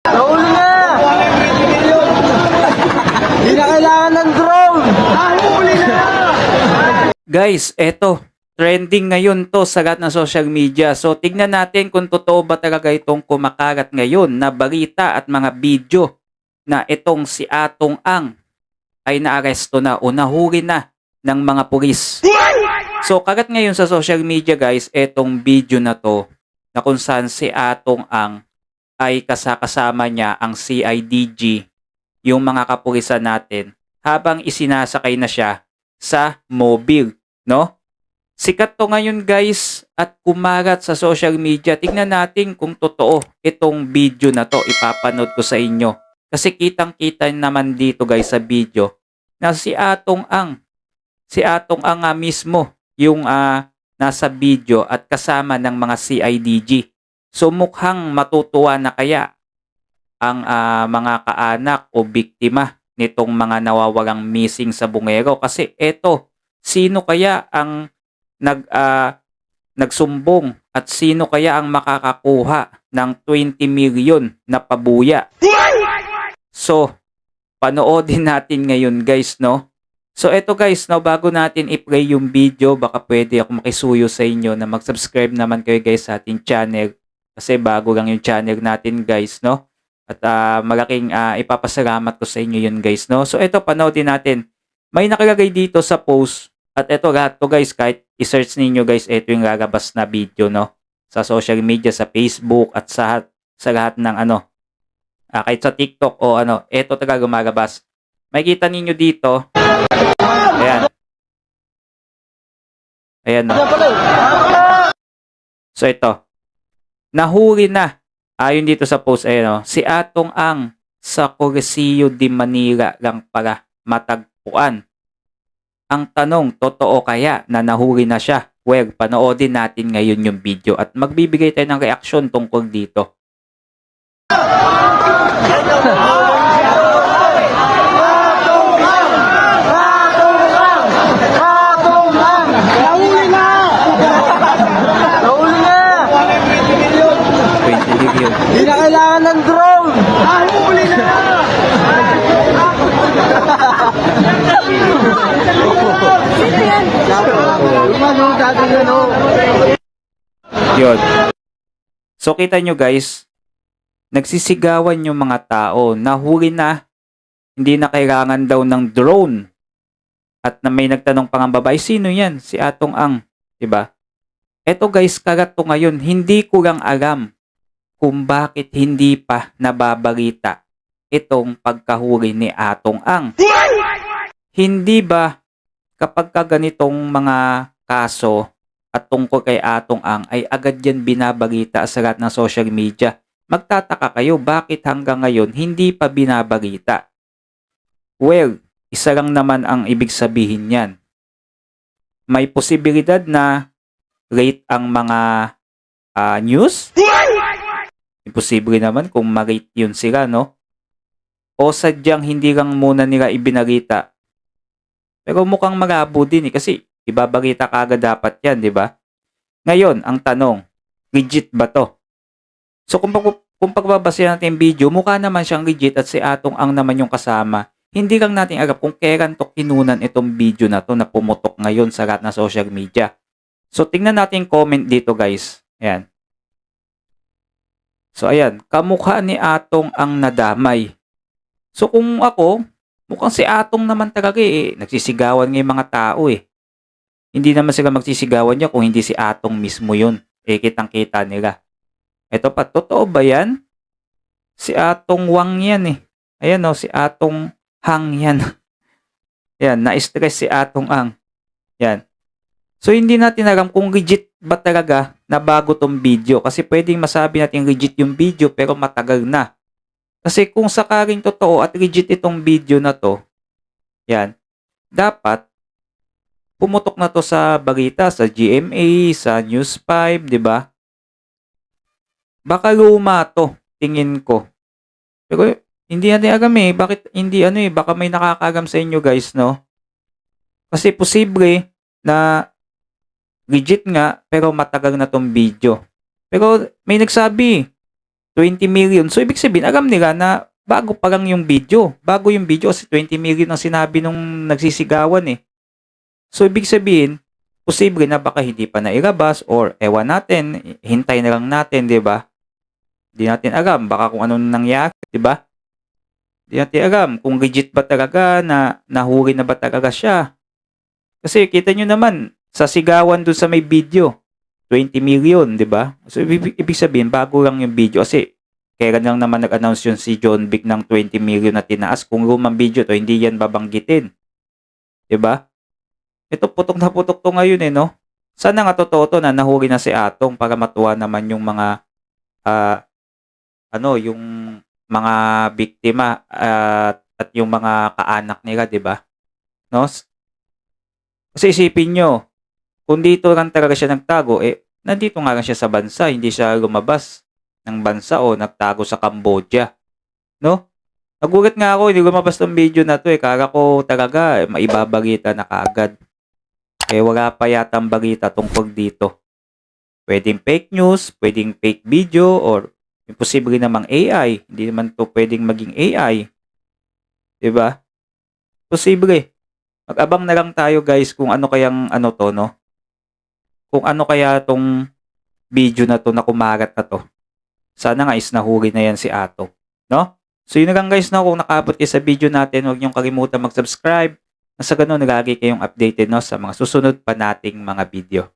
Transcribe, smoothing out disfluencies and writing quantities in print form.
Nahuli na! Hindi na kailangan ng drone! Nahuli na! Guys, eto. Trending ngayon to sa lahat ng social media. So, tignan natin kung totoo ba talaga itong kumakalat ngayon na balita at mga video na itong si Atong Ang ay naaresto na o nahuli na ng mga pulis. So, kagat ngayon sa social media guys, etong video na to na kung saan si Atong Ang ay kasama niya ang CIDG, yung mga kapulisan natin, habang isinasakay na siya sa mobile, no? Sikat to ngayon guys at kumagat sa social media. Tignan natin kung totoo itong video na to. Ipapanood ko sa inyo. Kasi kitang-kita naman dito guys sa video na si Atong Ang. Si Atong Ang nga mismo yung nasa video at kasama ng mga CIDG. So mukhang matutuwa na kaya ang mga kaanak o biktima nitong mga nawawalang missing sa Bungero. Kasi eto, sino kaya ang nagsumbong at sino kaya ang makakakuha ng 20 million na pabuya? So, panoodin natin ngayon guys, no? So, eto guys, no, bago natin i-play yung video, baka pwede ako makisuyo sa inyo na mag-subscribe naman kayo guys sa ating channel. Kasi bago lang yung channel natin guys, no? At malaking ipapasalamat ko sa inyo yun guys, no? So, eto, panoodin natin. May nakalagay dito sa post. At eto lahat to guys, kahit i-search ninyo guys, ito yung lalabas na video, no? Sa social media, sa Facebook at sa lahat ng kahit sa TikTok o ito talaga lumalabas. Makikita ninyo dito. Ayan. Ayan, no? So ito. Nahuli na. Ayon dito sa post, ayan, no? Si Atong Ang sa Coliseo de Manila lang pala matagpuan. Ang tanong, totoo kaya na nahuli na siya? Well, panoodin natin ngayon yung video at magbibigay tayo ng reaksyon tungkol dito. Nahuli na! Nahuli na! 20 million. Hindi na kailangan ng drone! Nahuli na! Yun. So kita nyo guys, nagsisigawan yung mga tao, nahuli na, hindi na kailangan daw ng drone. At na may nagtanong pang ang babae, sino yan? Si Atong Ang, diba? Eto guys, kagat to ngayon, hindi ko lang alam kung bakit hindi pa nababalita itong pagkahuli ni Atong Ang. Hindi ba kapag ganitong mga kaso at tungkol kay Atong Ang ay agad yan binabalita sa lahat ng social media? Magtataka kayo bakit hanggang ngayon hindi pa binabalita. Well, isa lang naman ang ibig sabihin yan. May posibilidad na late ang mga news? Imposible naman kung ma-rate yun sila, no? O sadyang hindi lang muna nila ibinalita. Pero mukhang malabo din kasi ibabalita kaagad dapat yan, di ba? Ngayon, ang tanong, legit ba to? So kung pagbabasa natin yung video, mukha naman siyang legit at si Atong Ang naman yung kasama. Hindi lang natin alam kung kailan to kinunan itong video na to na pumutok ngayon sa lahat ng social media. So tingnan natin yung comment dito guys. Ayan. So ayan, kamukha ni Atong Ang nadamay. So kung ako, mukhang si Atong naman talaga nagsisigawan ng mga tao Hindi naman sila magsisigawan niya kung hindi si Atong mismo yun. Kitang-kita nila. Ito pa, totoo ba yan? Si Atong Wang yan Ayan si Atong Hang yan. Yan, na-stress si Atong Ang. Yan. So hindi natin alam kung legit ba talaga na bago tong video. Kasi pwedeng masabi natin legit yung video pero matagal na. Kasi kung sakaling totoo at legit itong video na to, yan, dapat pumutok na to sa balita, sa GMA, sa News 5, di ba? Baka luma to, tingin ko. Pero hindi natin alam bakit hindi baka may nakakagam sa inyo guys, no? Kasi posible na legit nga, pero matagal na tong video. Pero may nagsabi, 20 million. So, ibig sabihin, alam nila na bago pa lang yung video. Bago yung video kasi 20 million ang sinabi nung nagsisigawan eh. So, ibig sabihin, posible na baka hindi pa nailabas or ewan natin, hintay na lang natin, di ba? Di natin alam, baka kung anong nangyari, di ba? Di natin alam kung legit ba talaga na nahuli na ba talaga siya. Kasi kita nyo naman, sa sigawan dun sa may video, 20 million, di ba? So, ibig sabihin, bago lang yung video. Kasi, kailan lang naman nag-announce yun si John Vic ng 20 million na tinaas. Kung lumang video to, hindi yan babanggitin. Di ba? Ito, putok na putok to ngayon eh, no? Sana nga totoo to na nahuli na si Atong para matuwa naman yung mga, yung mga biktima at yung mga kaanak nila, di ba? No? Kasi isipin nyo, kung dito lang talaga siya nagtago, nandito nga lang siya sa bansa, hindi siya lumabas ng bansa o nagtago sa Cambodia. No? Nagulat nga ako, hindi lumabas ng video na to Kala ko talaga, maibabalita na kaagad. Wala pa yatang balita tungkol dito. Pwedeng fake news, pwedeng fake video, or imposible namang AI. Hindi naman to pwedeng maging AI. Diba? Posible. Mag-abang na lang tayo guys kung ano kayang no? Kung ano kaya tong video na to na kumagat na to. Sana nga is nahuli na yan si Ato. No? So yun na lang guys, no? Kung nakaabot kayo sa video natin, huwag niyong kalimutan mag-subscribe. Sa ganun, lagi kayong updated no, sa mga susunod pa nating mga video.